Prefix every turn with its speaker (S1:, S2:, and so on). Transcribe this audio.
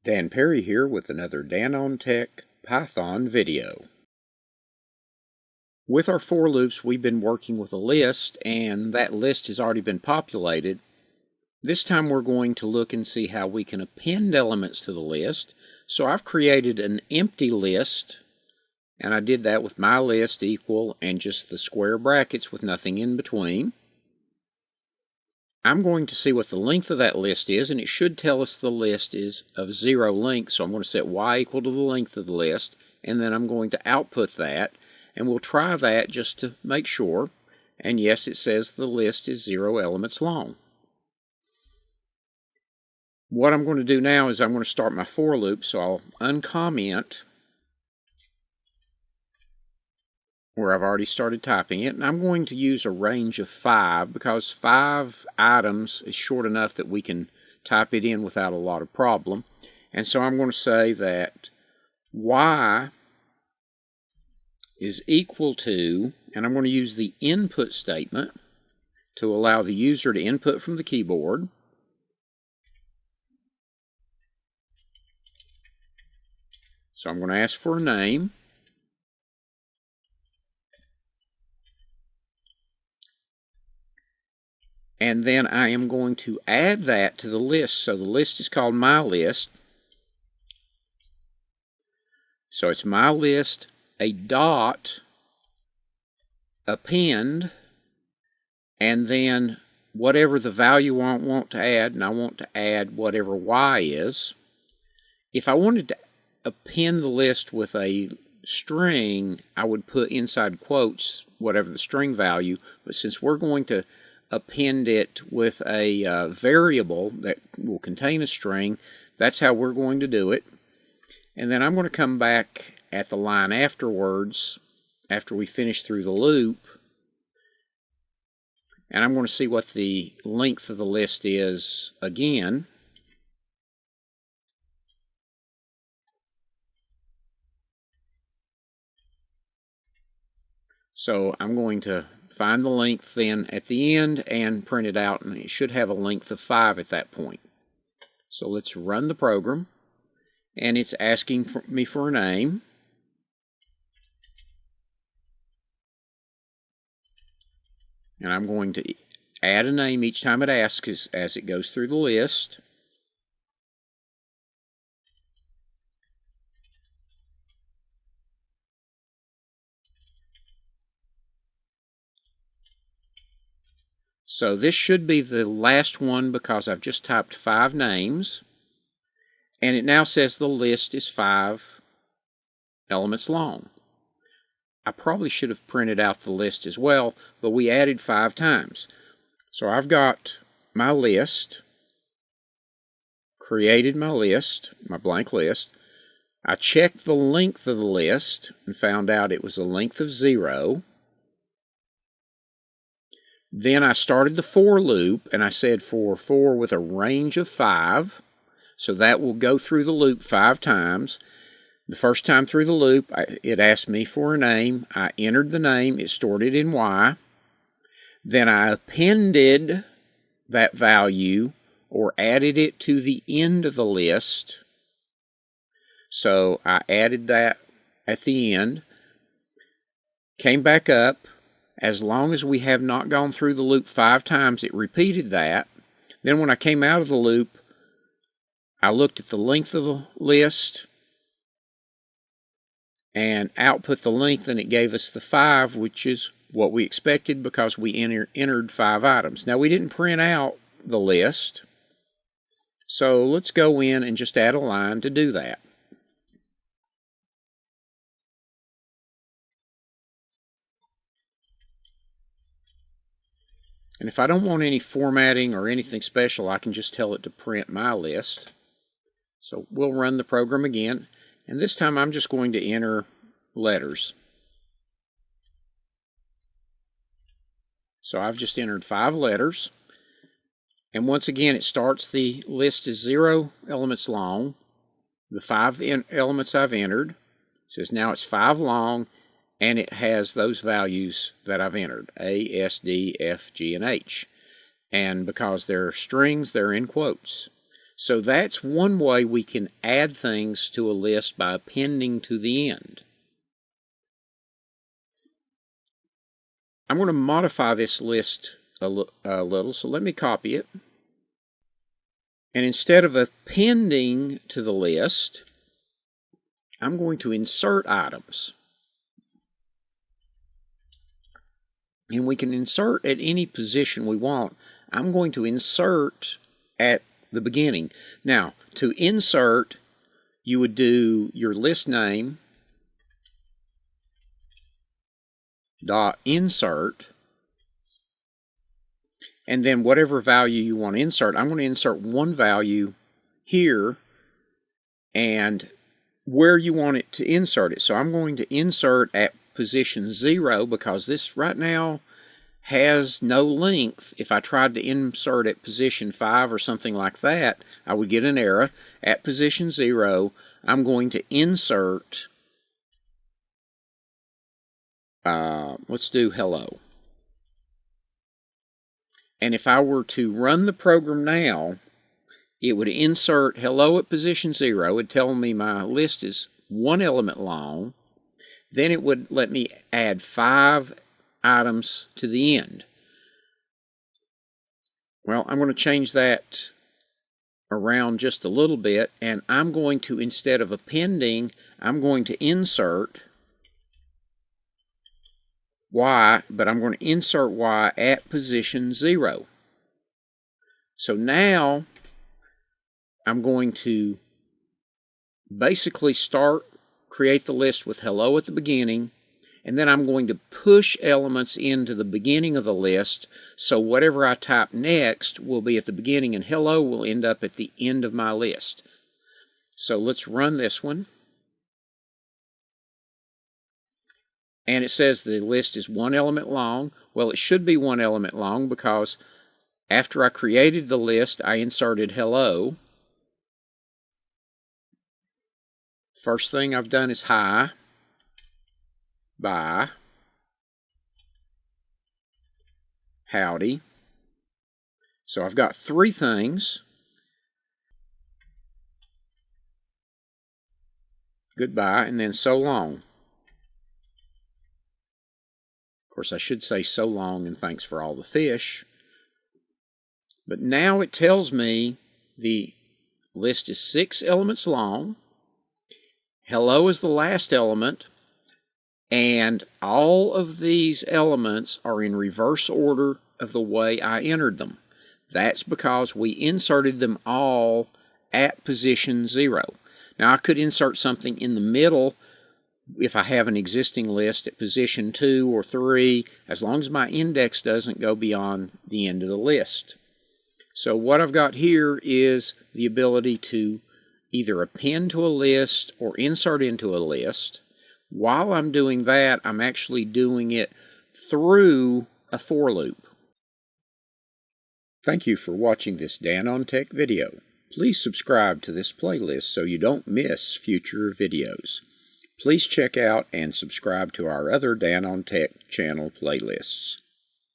S1: Dan Perry here with another Dan on Tech Python video. With our for loops, we've been working with a list, and that list has already been populated. This time we're going to look and see how we can append elements to the list. So I've created an empty list, and I did that with my list equal and just the square brackets with nothing in between. I'm going to see what the length of that list is, and it should tell us the list is of 0 length, so I'm going to set y equal to the length of the list, and then I'm going to output that, and we'll try that just to make sure, and yes, it says the list is 0 elements long. What I'm going to do now is I'm going to start my for loop, so I'll uncomment where I've already started typing it, and I'm going to use a range of 5 because 5 items is short enough that we can type it in without a lot of problem. And so I'm going to say that y is equal to, and I'm going to use the input statement to allow the user to input from the keyboard. So I'm going to ask for a name. And then I am going to add that to the list. So the list is called my list. So it's my list, a dot, append, and then whatever the value I want to add, and I want to add whatever y is. If I wanted to append the list with a string, I would put inside quotes whatever the string value, but since we're going to append it with a variable that will contain a string, that's how we're going to do it. And then I'm going to come back at the line afterwards, after we finish through the loop, and I'm going to see what the length of the list is again. So I'm going to find the length then at the end and print it out, and it should have a length of 5 at that point. So let's run the program, and it's asking me for a name. And I'm going to add a name each time it asks as it goes through the list. So this should be the last one because I've just typed 5 names, and it now says the list is 5 elements long. I probably should have printed out the list as well, but we added 5 times. So I've got my list, created my list, my blank list. I checked the length of the list and found out it was a length of 0. Then I started the for loop, and I said for with a range of 5. So that will go through the loop 5 times. The first time through the loop, it asked me for a name. I entered the name. It stored it in Y. Then I appended that value or added it to the end of the list. So I added that at the end. Came back up. As long as we have not gone through the loop 5 times, it repeated that. Then when I came out of the loop, I looked at the length of the list and output the length, and it gave us the 5, which is what we expected because we entered 5 items. Now, we didn't print out the list, so let's go in and just add a line to do that. And if I don't want any formatting or anything special, I can just tell it to print my list. So we'll run the program again, and this time I'm just going to enter letters. So I've just entered 5 letters, and once again it starts the list as 0 elements long. The 5 elements I've entered, it says now it's 5 long, and it has those values that I've entered, A, S, D, F, G, and H. And because they're strings, they're in quotes. So that's one way we can add things to a list by appending to the end. I'm going to modify this list a little, so let me copy it. And instead of appending to the list, I'm going to insert items. And we can insert at any position we want. I'm going to insert at the beginning. Now, to insert, you would do your list name dot insert, and then whatever value you want to insert. I'm going to insert one value here and where you want it to insert it. So I'm going to insert at position 0 because this right now has no length. If I tried to insert at position 5 or something like that, I would get an error. At position 0, I'm going to insert, let's do hello. And if I were to run the program now, it would insert hello at position 0. It would tell me my list is 1 element long. Then it would let me add 5 items to the end. Well, I'm going to change that around just a little bit, and I'm going to, instead of appending, I'm going to insert Y, but I'm going to insert Y at position 0. So now I'm going to basically create the list with hello at the beginning, and then I'm going to push elements into the beginning of the list, so whatever I type next will be at the beginning, and hello will end up at the end of my list. So let's run this one. And it says the list is 1 element long. Well, it should be 1 element long because after I created the list, I inserted hello. First thing I've done is hi, bye, howdy. So I've got 3 things. Goodbye, and then so long. Of course, I should say so long and thanks for all the fish. But now it tells me the list is 6 elements long. Hello is the last element, and all of these elements are in reverse order of the way I entered them. That's because we inserted them all at position 0. Now I could insert something in the middle if I have an existing list at position 2 or 3, as long as my index doesn't go beyond the end of the list. So what I've got here is the ability to either append to a list or insert into a list. While I'm doing that, I'm actually doing it through a for loop. Thank you for watching this Dan on Tech video. Please subscribe to this playlist so you don't miss future videos. Please check out and subscribe to our other Dan on Tech channel playlists.